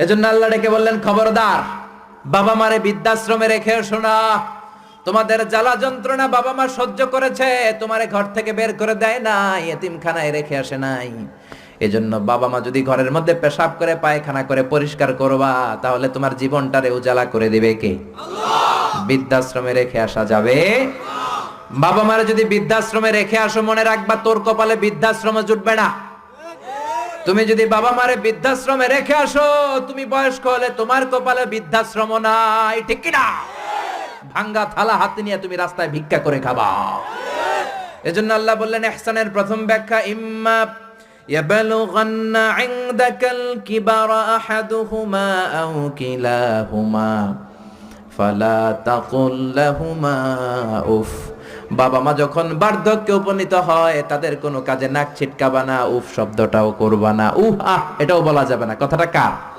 এজন্য আল্লাহ ডেকে বললেন, খবরদার, বাবা মারে বৃদ্ধাশ্রমে রেখে এসো না। তোমাদের জ্বালা যন্ত্রণা বাবা মা সহ্য করেছে, তোমারে ঘর থেকে বের করে দেয় নাই, এতিমখানায় রেখে আসে নাই। এজন্য বাবা মা যদি ঘরের মধ্যে পেশাব করে পায়খানা করে পরিষ্কার করবা, তাহলে তোমার জীবনটারে উজালা করে দিবে কে? আল্লাহ। বৃদ্ধাশ্রমে রেখে আসা যাবে? বাবা মারে যদি বৃদ্ধাশ্রমে রেখে আসো, মনে রাখবা তোর কপালে বৃদ্ধাশ্রমে জুটবে না। তুমি যদি বাবা মারে বৃদ্ধাশ্রমে রেখে আসো, তুমি বয়স্ক হলে তোমার কপালে বৃদ্ধাশ্রম নাই, ঠিক কি না? ভাঙ্গা থালা হাতে নিয়ে তুমি রাস্তায় ভিক্ষা করে খাবা। এজন্য আল্লাহ বললেন, ইহসানের প্রথম ব্যাখ্যা, ইম্মা ইয়াবলুগান্না ইনদাকাল কিবারা আহাদুহুমা আও কিলাহুমা ফালা তাকুল লাহুমা উফ। বাবা মা যখন বার্ধক্যে উপনীত হয়, তাদের কোনো কাজে নাক ছিটকাবা না, উফ শব্দটাও করবা না, উহ আহ এটাও বলা যাবে না। কথাটা কার?